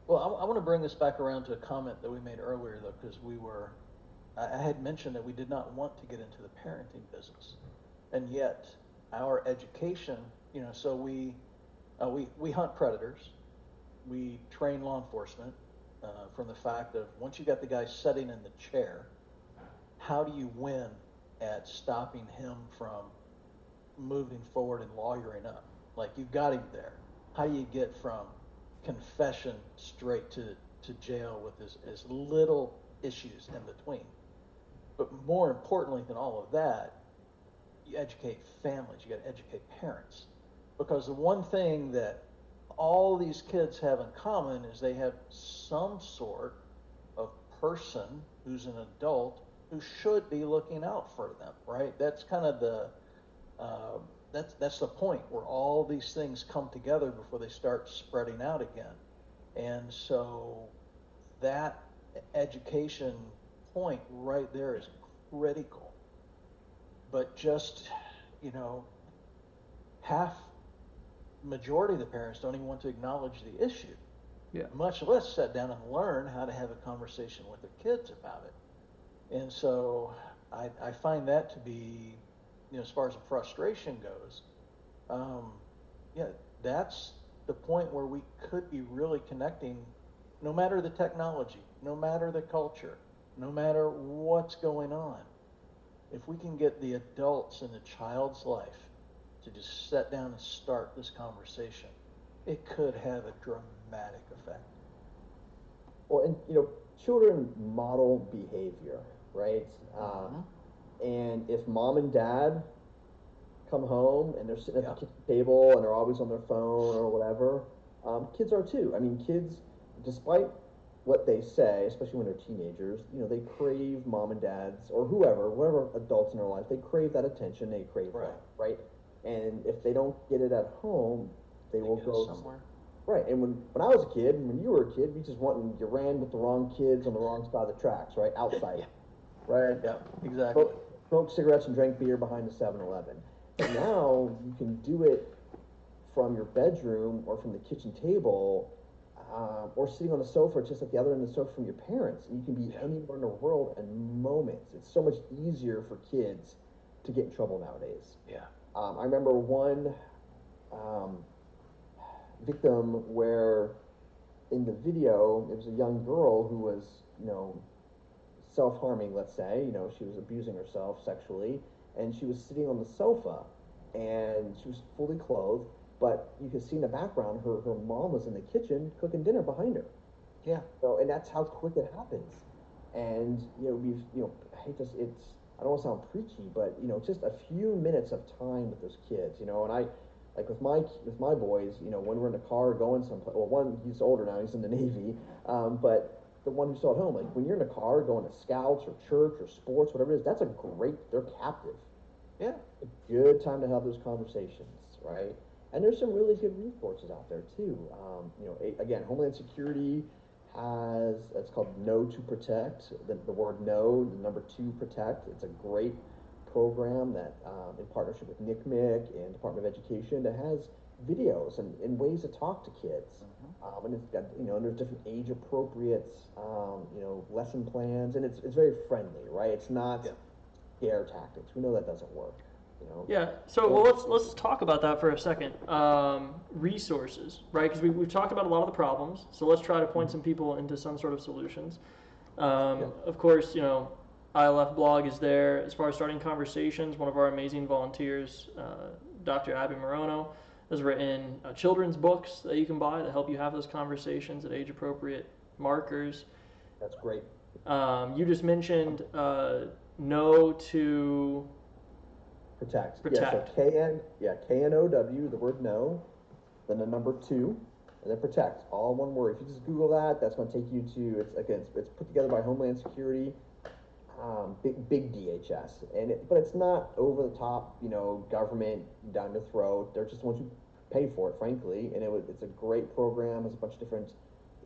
Well, I want to bring this back around to a comment that we made earlier, though, because I had mentioned that we did not want to get into the parenting business, and yet our education, so we hunt predators, we train law enforcement from the fact of once you got the guy sitting in the chair, how do you win at stopping him from moving forward and lawyering up? Like, you've got him there. How do you get from confession straight to jail with as little issues in between? But more importantly than all of that, you educate families, you got to educate parents. Because the one thing that all these kids have in common is they have some sort of person who's an adult who should be looking out for them, right? That's kind of that's the point where all these things come together before they start spreading out again. And so that education point right there is critical. But just, majority of the parents don't even want to acknowledge the issue, much less sit down and learn how to have a conversation with their kids about it. And so I find that to be, as far as the frustration goes, that's the point where we could be really connecting, no matter the technology, no matter the culture, no matter what's going on. If we can get the adults in the child's life to just sit down and start this conversation, it could have a dramatic effect. Well, and children model behavior, right? And if mom and dad come home and they're sitting at the kitchen table and they're always on their phone or whatever, kids are too. I mean, kids, despite what they say, especially when they're teenagers, they crave mom and dad's or whoever adults in their life, they crave that attention, they crave that, right? And if they don't get it at home, they will go somewhere. Right. And when I was a kid, and when you were a kid, you ran with the wrong kids on the wrong side of the tracks, right? Outside. Right? Yeah, exactly. Smoked cigarettes and drank beer behind the 7-Eleven. But now you can do it from your bedroom or from the kitchen table, or sitting on the sofa just at the other end of the sofa from your parents. And you can be anywhere in the world in moments. It's so much easier for kids to get in trouble nowadays. Yeah. I remember one victim where in the video it was a young girl who was, self-harming, let's say, she was abusing herself sexually, and she was sitting on the sofa and she was fully clothed, but you could see in the background her mom was in the kitchen cooking dinner behind her. Yeah. So, and that's how quick it happens. And I hate this, I don't want to sound preachy, but just a few minutes of time with those kids, and I, like with my boys, when we're in the car going someplace. Well, one, he's older now; he's in the Navy. But the one who's still at home, like when you're in the car going to scouts or church or sports, whatever it is, that's they're captive. Yeah. A good time to have those conversations, right? And there's some really good resources out there too. Again, Homeland Security has, it's called Know to Protect. The word know, the number 2, protect. It's a great program that, in partnership with NCMEC and Department of Education, that has videos and ways to talk to kids. And it's got, and there's different age appropriate, lesson plans, and it's very friendly, right? It's not scare tactics. We know that doesn't work. Yeah. So let's talk about that for a second. Resources, right? Because we've talked about a lot of the problems. So let's try to point some people into some sort of solutions. Of course, ILF blog is there. As far as starting conversations, one of our amazing volunteers, Dr. Abby Morono, has written children's books that you can buy that help you have those conversations at age-appropriate markers. That's great. You just mentioned no to Protect. Protect. Yeah, so KNOW, the word no, then the number 2, and then protect, all one word. If you just Google that, that's going to take you to, it's put together by Homeland Security, big DHS, but it's not over the top, government down your throat. They're just the ones who pay for it, frankly, and it's a great program. There's a bunch of different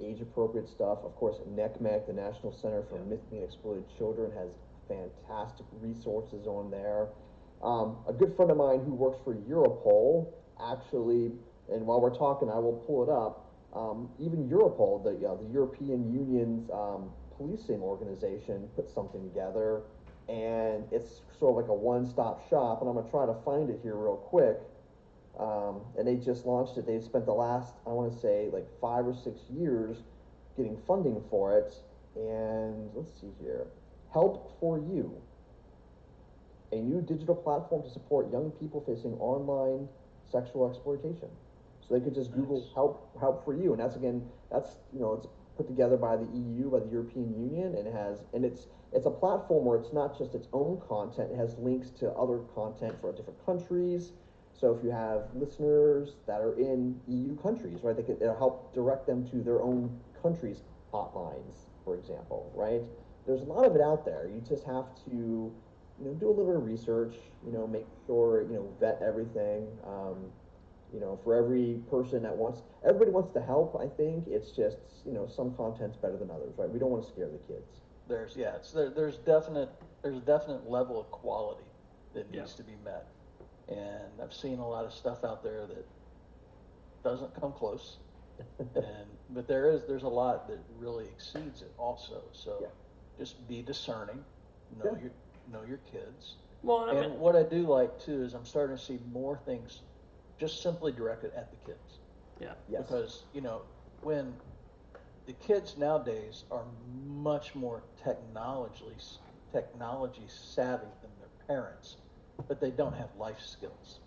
age-appropriate stuff. Of course, NECMEC, the National Center for Missing and Exploited Children, has fantastic resources on there. A good friend of mine who works for Europol, actually, and while we're talking, I will pull it up. Even Europol, the European Union's policing organization, put something together, and it's sort of like a one-stop shop. And I'm gonna try to find it here real quick. And they just launched it. They spent the last, I want to say, like 5 or 6 years getting funding for it. And let's see here, Help for You, a new digital platform to support young people facing online sexual exploitation. So they could just Google help for you, and that's it's put together by the EU, by the European Union, and it's a platform where it's not just its own content. It has links to other content for different countries. So if you have listeners that are in EU countries, right, it'll help direct them to their own countries' hotlines, for example, right? There's a lot of it out there. You just have to do a little bit of research, make sure, vet everything. For every person everybody wants to help, I think. It's just, some content's better than others, right? We don't want to scare the kids. There's definite level of quality that needs to be met. And I've seen a lot of stuff out there that doesn't come close. But there's a lot that really exceeds it also. So just be discerning, know your kids. Well, and what I do like too is I'm starting to see more things just simply directed at the kids. Yeah. Yes. Because, when the kids nowadays are much more technology savvy than their parents, but they don't have life skills.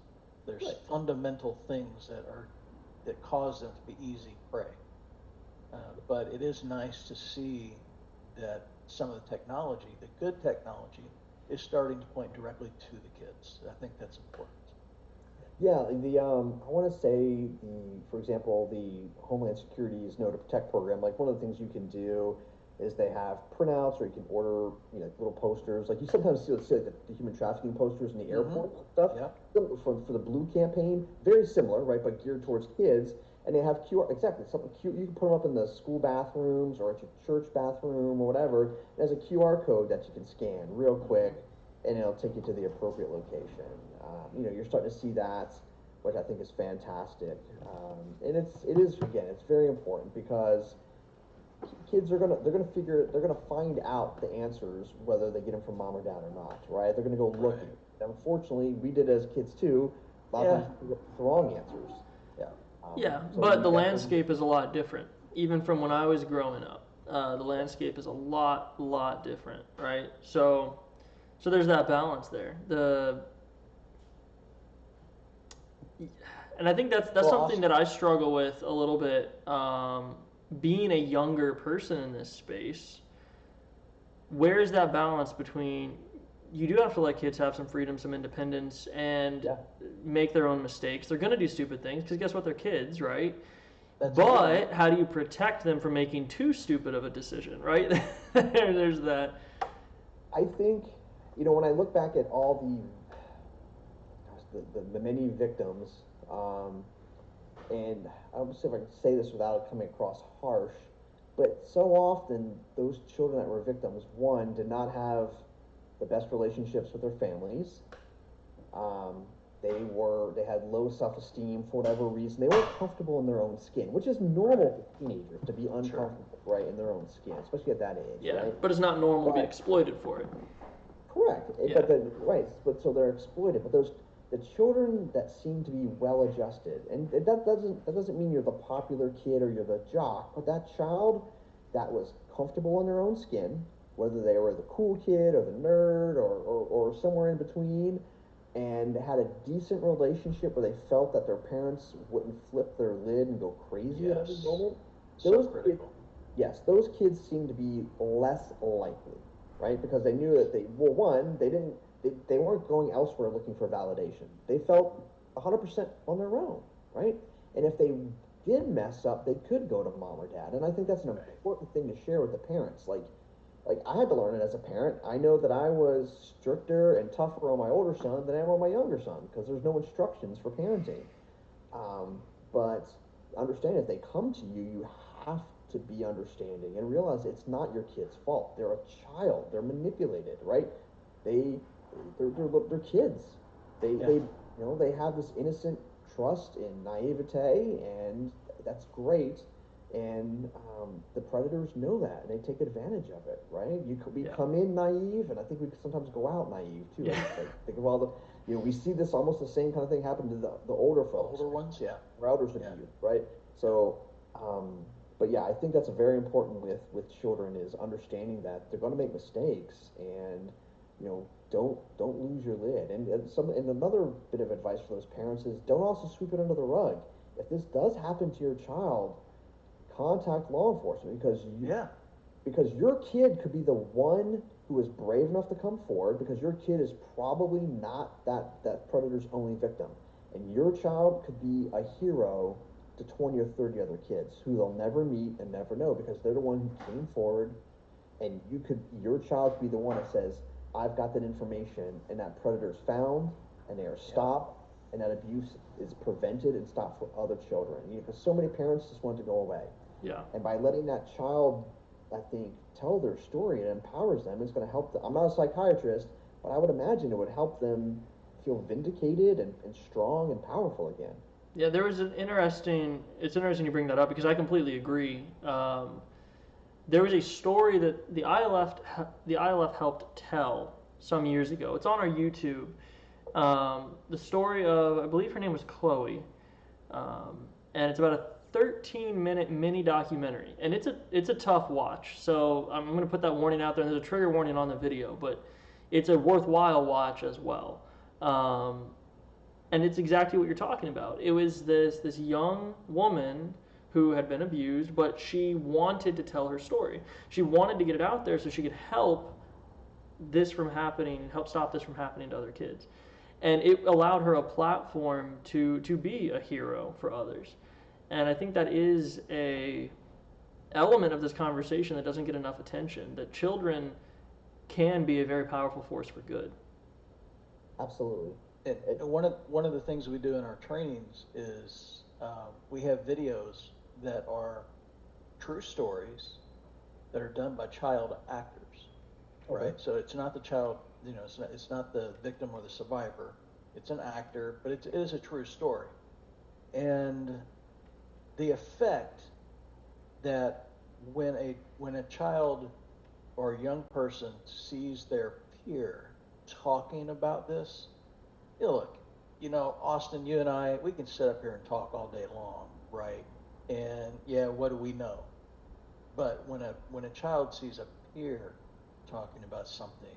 There's fundamental things that cause them to be easy prey. But it is nice to see that some of the technology, the good technology, is starting to point directly to the kids. I think that's important. Yeah, I want to say for example, the Homeland Security's Know to Protect program. Like, one of the things you can do is they have printouts, or you can order, little posters. Like, you sometimes see like the human trafficking posters in the airport stuff. Yeah. For the Blue campaign, very similar, right, but geared towards kids. And they have something cute. You can put them up in the school bathrooms or at your church bathroom or whatever. It has a QR code that you can scan real quick, and it'll take you to the appropriate location. You're starting to see that, which I think is fantastic. And it's very important, because kids they're gonna find out the answers, whether they get them from mom or dad or not, right? They're gonna go looking. And unfortunately, we did as kids too. A lot of times we get the wrong answers. But the landscape is a lot different, even from when I was growing up. The landscape is a lot different, right? So there's that balance there. And I think that's something that I struggle with a little bit. Being a younger person in this space, where is that balance between, you do have to let kids have some freedom, some independence, and make their own mistakes. They're going to do stupid things, because guess what? They're kids, right? But how do you protect them from making too stupid of a decision, right? There's that. I think, when I look back at all the many victims, and I don't know if I can say this without it coming across harsh, but so often those children that were victims, one, did not have the best relationships with their families. They had low self-esteem for whatever reason. They weren't comfortable in their own skin, which is normal for teenagers to be uncomfortable, right, in their own skin, especially at that age. Yeah, right? But it's not normal to be exploited for it. Correct. Yeah. But so they're exploited. But the children that seem to be well-adjusted, and that doesn't mean you're the popular kid or you're the jock, but that child that was comfortable in their own skin, whether they were the cool kid or the nerd or somewhere in between, and had a decent relationship where they felt that their parents wouldn't flip their lid and go crazy at every moment. So critical. Yes, those kids seem to be less likely, right? Because they knew that they weren't going elsewhere looking for validation. They felt 100% on their own, right? And if they did mess up, they could go to mom or dad. And I think that's an important thing to share with the parents. Like I had to learn it as a parent. I know that I was stricter and tougher on my older son than I am on my younger son because there's no instructions for parenting. But understand if they come to you, you have to be understanding and realize it's not your kid's fault. They're a child. They're manipulated, right? They're kids. They have this innocent trust and naivete, and that's great. And the predators know that, and they take advantage of it, right? We come in naive, and I think we sometimes go out naive too. Yeah. Think of all we see this almost the same kind of thing happen to the older folks. Older ones, yeah. Routers abused, right? So, but yeah, I think that's very important with children is understanding that they're going to make mistakes, and don't lose your lid. And another bit of advice for those parents is don't also sweep it under the rug. If this does happen to your child, contact law enforcement because your kid could be the one who is brave enough to come forward because your kid is probably not that predator's only victim, and your child could be a hero to 20 or 30 other kids who they'll never meet and never know because they're the one who came forward, and your child could be the one that says, I've got that information, and that predator's found, and they are stopped, and that abuse is prevented and stopped for other children. Because so many parents just want it to go away. Yeah. And by letting that child, I think, tell their story, it empowers them. It's going to help them. I'm not a psychiatrist, but I would imagine it would help them feel vindicated and strong and powerful again. Yeah, there was it's interesting you bring that up because I completely agree. There was a story that the ILF helped tell some years ago. It's on our YouTube. The story of, I believe her name was Chloe, and it's about a 13-minute mini documentary, and it's a tough watch. So I'm going to put that warning out there. There's a trigger warning on the video, but it's a worthwhile watch as well. And it's exactly what you're talking about. It was this young woman who had been abused, but she wanted to tell her story. She wanted to get it out there so she could help this from happening, help stop this from happening to other kids. And it allowed her a platform to be a hero for others. And I think that is a element of this conversation that doesn't get enough attention, that children can be a very powerful force for good. Absolutely. And one of the things we do in our trainings is we have videos that are true stories that are done by child actors, right? So it's not the child, it's not the victim or the survivor. It's an actor, but it is a true story. And the effect that when a child or a young person sees their peer talking about this, look, Austin, you and I, we can sit up here and talk all day long, right? And what do we know? But when a child sees a peer talking about something,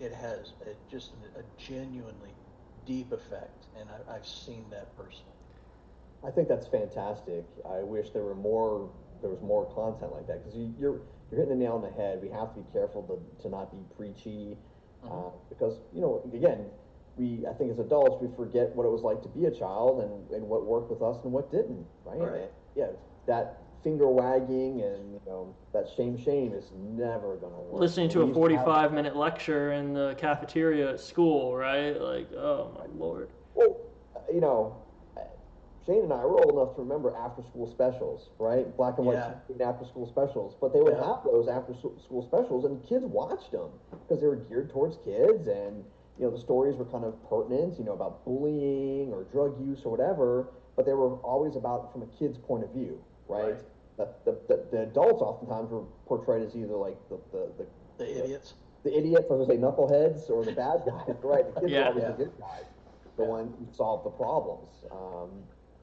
it has just a genuinely deep effect, and I've seen that personally. I think that's fantastic. I wish there was more content like that because you're hitting the nail on the head. We have to be careful to not be preachy because again. I think as adults, we forget what it was like to be a child and what worked with us and what didn't, right? That finger wagging and that shame is never going to work. Listening to a 45-minute lecture in the cafeteria at school, right? Like, oh my Lord. Well, Shane and I were old enough to remember after-school specials, right? Black and white after-school specials. But they would have those after-school specials, and kids watched them because they were geared towards kids, and the stories were kind of pertinent, about bullying or drug use or whatever, but they were always about from a kid's point of view, right? The adults oftentimes were portrayed as either like the idiots. The idiots, I was going to say knuckleheads, or the bad guys, right? The kids were always the good guys, the ones who solved the problems.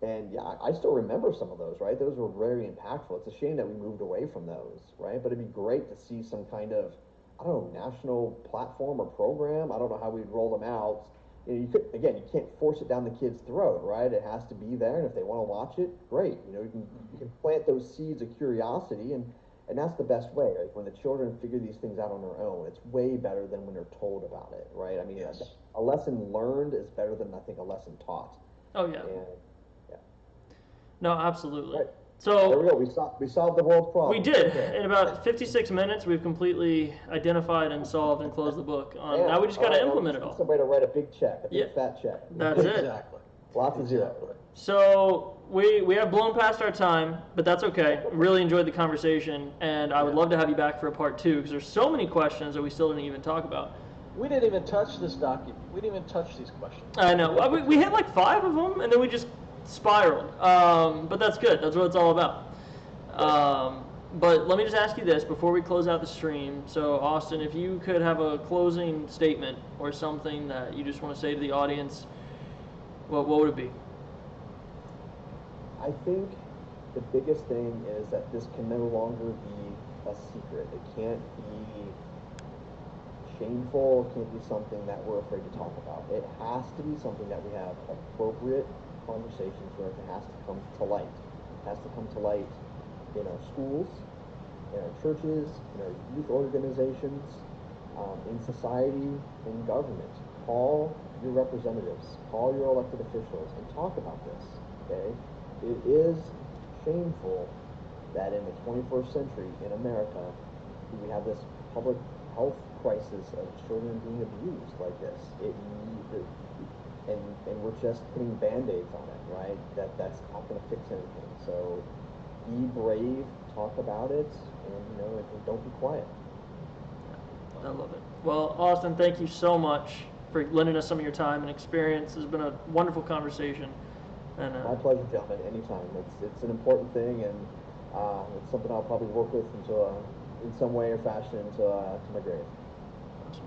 And yeah, I still remember some of those, right? Those were very impactful. It's a shame that we moved away from those, right? But it'd be great to see some kind of, I don't know, national platform or program. I don't know how we'd roll them out. You know, you could, again, you can't force it down the kid's throat, right? It has to be there, and if they want to watch it, great. You know, you can plant those seeds of curiosity, and that's the best way. Like when the children figure these things out on their own, it's way better than when they're told about it, right? I mean, Yes. a lesson learned is better than, I think, a lesson taught. Oh yeah. And, no, absolutely. right. So there we go. We solved the world's problem. we did. In about 56 minutes, we've completely identified and solved and closed the book. Now we just got to implement it all. Somebody to write a big check, a big fat check. That's it. Exactly. Lots of zeros. So we have blown past our time, but that's okay. Really enjoyed the conversation, and I would love to have you back for a part 2 because there's so many questions that we still didn't even talk about. We didn't even touch this document. We didn't even touch these questions. I know. We hit like 5 of them, and then we just spiraled. But that's good. That's what it's all about. But let me just ask you this before we close out the stream. So, Austin, if you could have a closing statement or something that you just want to say to the audience, what would it be? I think the biggest thing is that this can no longer be a secret. It can't be shameful. It can't be something that we're afraid to talk about. It has to be something that we have appropriate conversations where it has to come to light. It has to come to light in our schools, in our churches, in our youth organizations, in society, in government. Call your representatives, call your elected officials, and talk about this, okay? It is shameful that in the 21st century in America, we have this public health crisis of children being abused like this. And we're just putting Band-Aids on it, right? That's not going to fix anything. So be brave, talk about it, and don't be quiet. I love it. Well, Austin, thank you so much for lending us some of your time and experience. It's been a wonderful conversation. And my pleasure, gentlemen. Anytime. It's an important thing, and it's something I'll probably work with until, in some way or fashion, to my grave.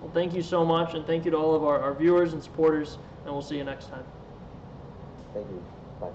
Well, thank you so much, and thank you to all of our viewers and supporters, and we'll see you next time. Thank you. Bye.